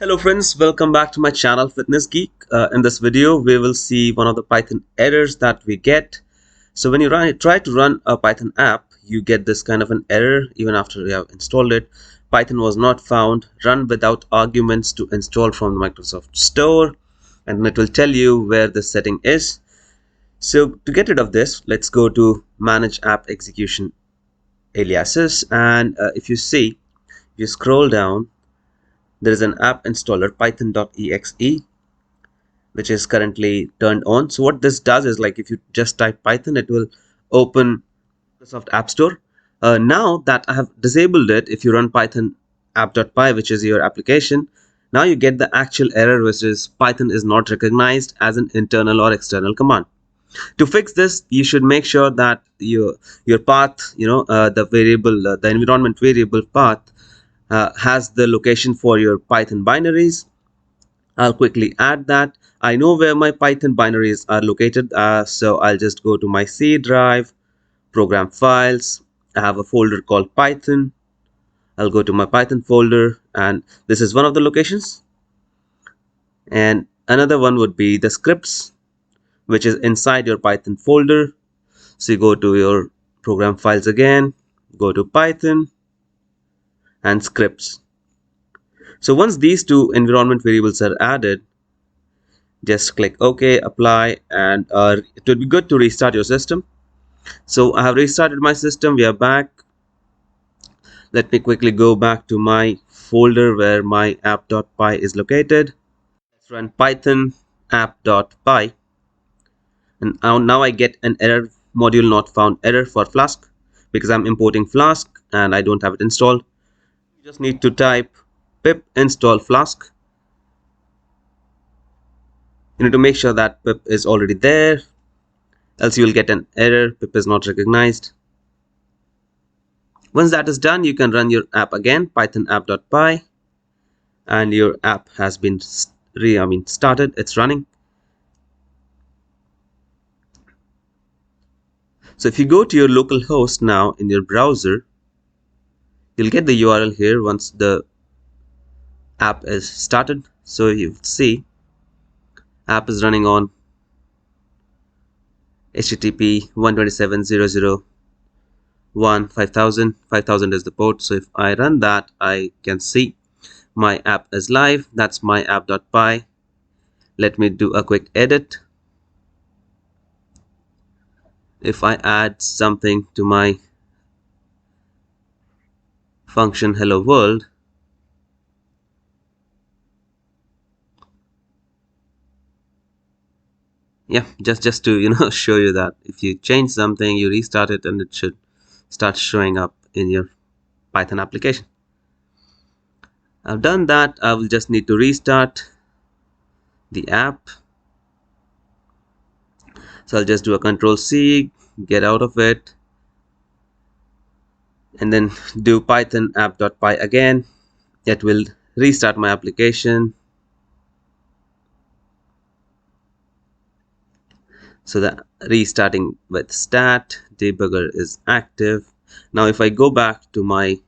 Hello friends, welcome back to my channel Fitness Geek. In this video we will see one of the Python errors that we get. So when you try to run a Python app, you get this kind of an error even after you have installed it. Python was not found, run without arguments to install from the Microsoft Store, and it will tell you where the setting is. So to get rid of this, let's go to manage app execution aliases, and if you scroll down, there is an app installer python.exe which is currently turned on. So what this does is, like, if you just type Python, it will open Microsoft App Store. Now that I have disabled it, if you run python app.py, which is your application, now you get the actual error, which is Python is not recognized as an internal or external command. To fix this, you should make sure that your path, the variable, the environment variable path has the location for your Python binaries. I'll quickly add that. I know where my Python binaries are located, so I'll just go to my C drive, program files. I have a folder called Python. I'll go to my Python folder, and this is one of the locations. And another one would be the scripts, which is inside your Python folder. So you go to your program files again, go to Python and scripts. So once these two environment variables are added, just click OK, apply, and it would be good to restart your system. So I have restarted my system. We are back. Let me quickly go back to my folder where my app.py is located. Let's run python app.py, and now I get an error, module not found error for Flask, because I'm importing Flask and I don't have it installed. You just need to type pip install Flask. You need to make sure that pip is already there, else you will get an error, pip is not recognized. Once that is done, you can run your app again, python app.py, and your app has been started. It's running. So if you go to your local host now in your browser, you'll get the URL here once the app is started. So you see app is running on http 127.0.0.1 5000 is the port. So if I run that, I can see my app is live. That's my app.py. Let me do a quick edit. If I add something to my function hello world, yeah, just to show you that if you change something, you restart it, and it should start showing up in your Python application. I've done that. I will just need to restart the app. So I'll just do a Control-C, get out of it, and then do python app.py again. It will restart my application. So the restarting with stat debugger is active. Now if I go back to my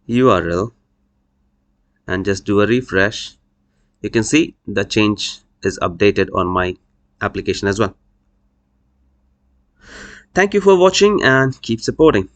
URL and just do a refresh, you can see the change is updated on my application as well. Thank you for watching and keep supporting.